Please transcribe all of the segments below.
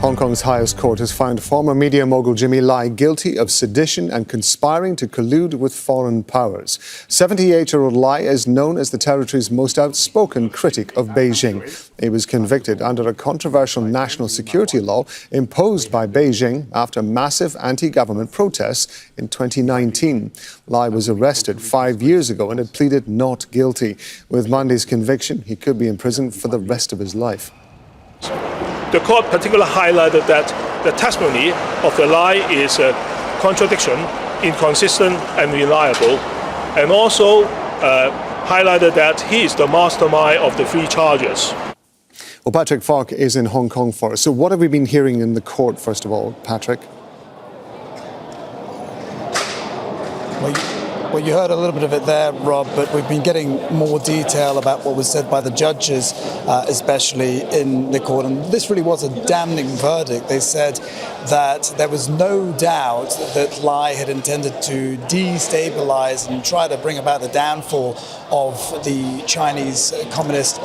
Hong Kong's highest court has found former media mogul Jimmy Lai guilty of sedition and conspiring to collude with foreign powers. 78-year-old Lai is known as the territory's most outspoken critic of Beijing. He was convicted under a controversial national security law imposed by Beijing after massive anti-government protests in 2019. Lai was arrested 5 years ago and had pleaded not guilty. With Monday's conviction, he could be in prison for the rest of his life. The court particularly highlighted that the testimony of the Lai is a contradiction, inconsistent and reliable, and also highlighted that he is the mastermind of the three charges. Well, Patrick Falk is in Hong Kong for us. So what have we been hearing in the court, first of all, Patrick? Well, you heard a little bit of it there, Rob, but we've been getting more detail about what was said by the judges, especially in the court. And this really was a damning verdict. They said that there was no doubt that Lai had intended to destabilize and try to bring about the downfall of the Chinese Communist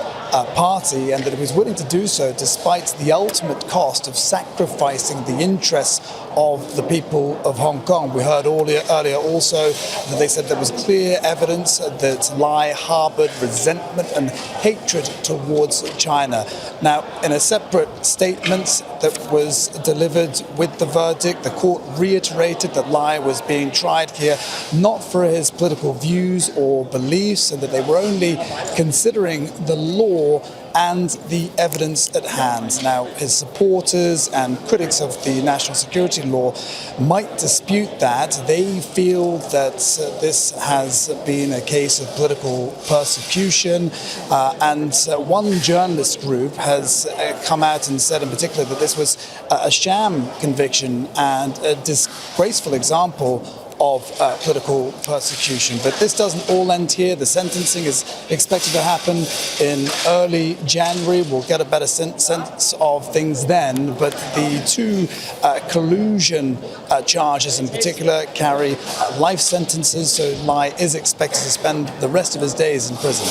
Party, and that he was willing to do so despite the ultimate cost of sacrificing the interests of the people of Hong Kong. We heard earlier also that they said there was clear evidence that Lai harbored resentment and hatred towards China. Now, in a separate statement that was delivered with the verdict, the court reiterated that Lai was being tried here not for his political views or beliefs, and that they were only considering the law and the evidence at hand. Now, his supporters and critics of the national security law might dispute that. They feel that this has been a case of political persecution, and one journalist group has come out and said in particular that this was a sham conviction and a disgraceful example of political persecution. But this doesn't all end here. The sentencing is expected to happen in early January. We'll get a better sense of things then. But the two collusion charges in particular carry life sentences, so Lai is expected to spend the rest of his days in prison.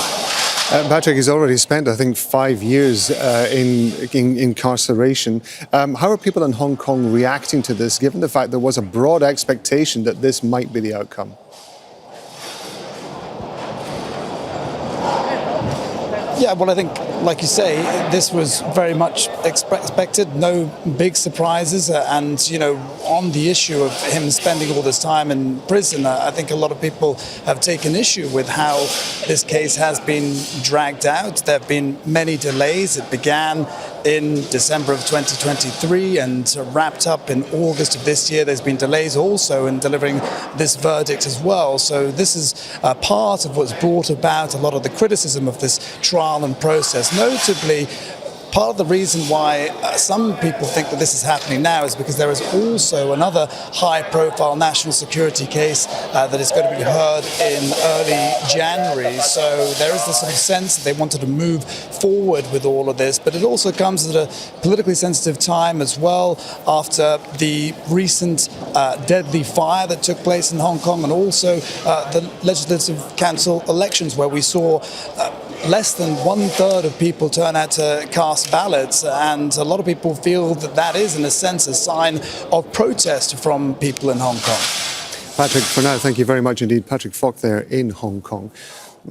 Patrick has already spent, I think, 5 years in incarceration. How are people in Hong Kong reacting to this, given the fact there was a broad expectation that this might be the outcome? Yeah, well, I think, like you say, this was very much expected. No big surprises. And, you know, on the issue of him spending all this time in prison, I think a lot of people have taken issue with how this case has been dragged out. There have been many delays. It began in December of 2023 and wrapped up in August of this year. There's been delays also in delivering this verdict as well. So this is part of what's brought about a lot of the criticism of this trial and process. Notably, part of the reason why some people think that this is happening now is because there is also another high-profile national security case that is going to be heard in early January. So there is this sort of sense that they wanted to move forward with all of this, but it also comes at a politically sensitive time as well, after the recent deadly fire that took place in Hong Kong, and also the Legislative Council elections, where we saw less than 1/3 of people turn out to cast ballots, and a lot of people feel that that is, in a sense, a sign of protest from people in Hong Kong. Patrick, for now, thank you very much indeed. Patrick Falk there in Hong Kong.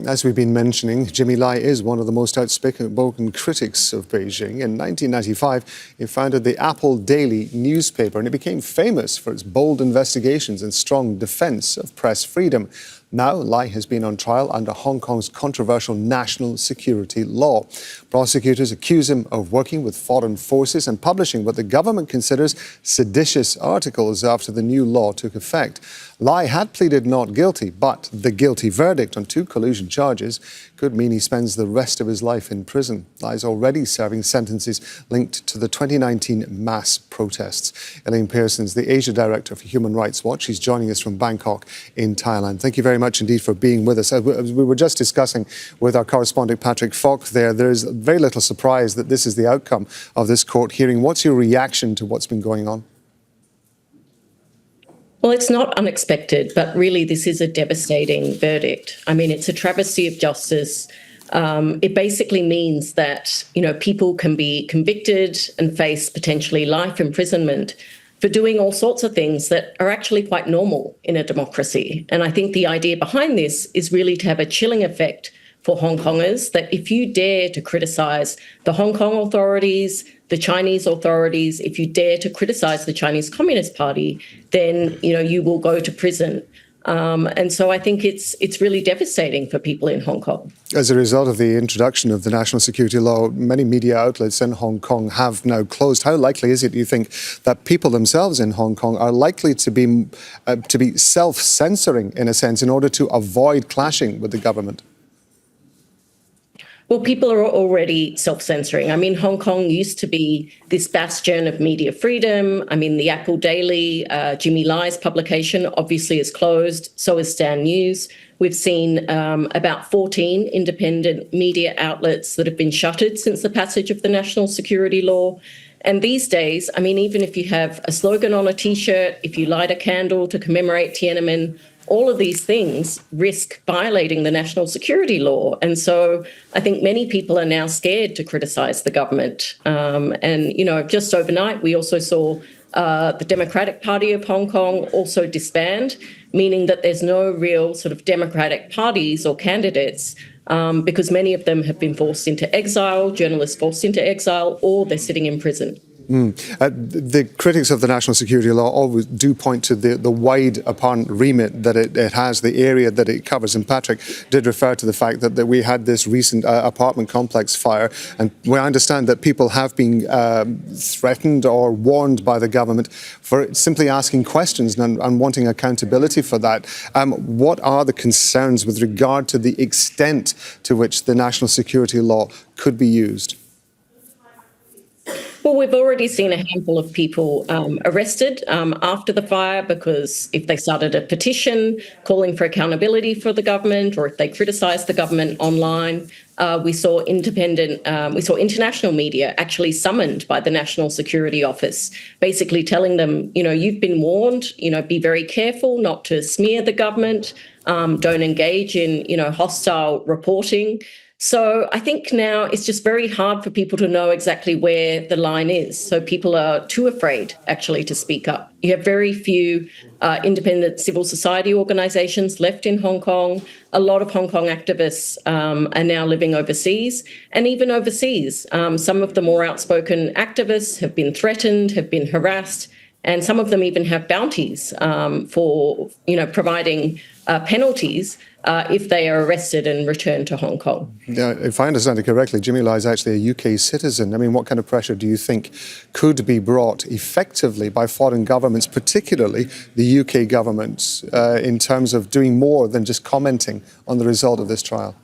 As we've been mentioning, Jimmy Lai is one of the most outspoken critics of Beijing. In 1995, he founded the Apple Daily newspaper, and it became famous for its bold investigations and strong defense of press freedom. Now, Lai has been on trial under Hong Kong's controversial national security law. Prosecutors accuse him of working with foreign forces and publishing what the government considers seditious articles after the new law took effect. Lai had pleaded not guilty, but the guilty verdict on 2 collusion charges could mean he spends the rest of his life in prison. Lai's already serving sentences linked to the 2019 mass protests. Elaine Pearson is the Asia Director for Human Rights Watch. She's joining us from Bangkok in Thailand. Thank you very much indeed for being with us. As we were just discussing with our correspondent Patrick Falk there is very little surprise that this is the outcome of this court hearing. What's your reaction to what's been going on? Well, it's not unexpected, but really this is a devastating verdict. I mean, it's a travesty of justice It basically means that, people can be convicted and face potentially life imprisonment for doing all sorts of things that are actually quite normal in a democracy. And I think the idea behind this is really to have a chilling effect for Hong Kongers, that if you dare to criticise the Hong Kong authorities, the Chinese authorities, if you dare to criticise the Chinese Communist Party, then, you will go to prison. And so I think it's really devastating for people in Hong Kong. As a result of the introduction of the national security law, many media outlets in Hong Kong have now closed. How likely is it, do you think, that people themselves in Hong Kong are likely to be self-censoring, in a sense, in order to avoid clashing with the government? Well, people are already self-censoring. I mean, Hong Kong used to be this bastion of media freedom. I mean, the Apple Daily, Jimmy Lai's publication, obviously is closed. So is Stan News. We've seen about 14 independent media outlets that have been shuttered since the passage of the national security law. And these days, I mean, even if you have a slogan on a T-shirt, if you light a candle to commemorate Tiananmen, all of these things risk violating the national security law. And so I think many people are now scared to criticise the government. And, just overnight, we also saw the Democratic Party of Hong Kong also disband, meaning that there's no real sort of democratic parties or candidates because many of them have been forced into exile, journalists forced into exile, or they're sitting in prison. The critics of the national security law always do point to the wide apparent remit that it has, the area that it covers. And Patrick did refer to the fact that we had this recent apartment complex fire, and we understand that people have been threatened or warned by the government for simply asking questions and wanting accountability for that. What are the concerns with regard to the extent to which the national security law could be used? Well, we've already seen a handful of people arrested after the fire because if they started a petition calling for accountability for the government or if they criticised the government online. We saw international media actually summoned by the National Security Office, basically telling them, you've been warned, be very careful not to smear the government, don't engage in, hostile reporting. So I think now it's just very hard for people to know exactly where the line is. So people are too afraid, actually, to speak up. You have very few independent civil society organisations left in Hong Kong. A lot of Hong Kong activists are now living overseas. And even overseas, some of the more outspoken activists have been threatened, have been harassed, and some of them even have bounties for, providing penalties if they are arrested and returned to Hong Kong. Yeah, if I understand it correctly, Jimmy Lai is actually a UK citizen. I mean, what kind of pressure do you think could be brought effectively by foreign governments, particularly the UK government, in terms of doing more than just commenting on the result of this trial?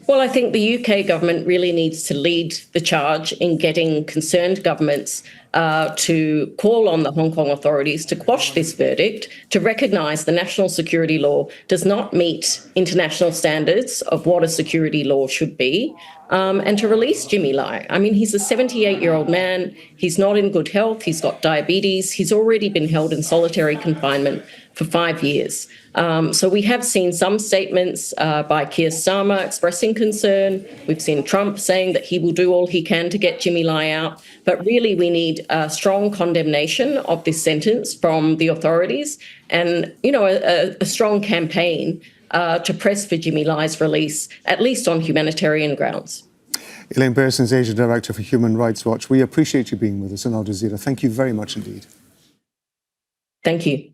Well, I think the UK government really needs to lead the charge in getting concerned governments to call on the Hong Kong authorities to quash this verdict, to recognise the national security law does not meet international standards of what a security law should be, and to release Jimmy Lai. I mean, he's a 78-year-old man. He's not in good health. He's got diabetes. He's already been held in solitary confinement for 5 years. So we have seen some statements by Keir Starmer expressing concern. We've seen Trump saying that he will do all he can to get Jimmy Lai out. But really, we need a strong condemnation of this sentence from the authorities and, a strong campaign to press for Jimmy Lai's release, at least on humanitarian grounds. Elaine Pearson is Asia Director for Human Rights Watch. We appreciate you being with us on Al Jazeera. Thank you very much indeed. Thank you.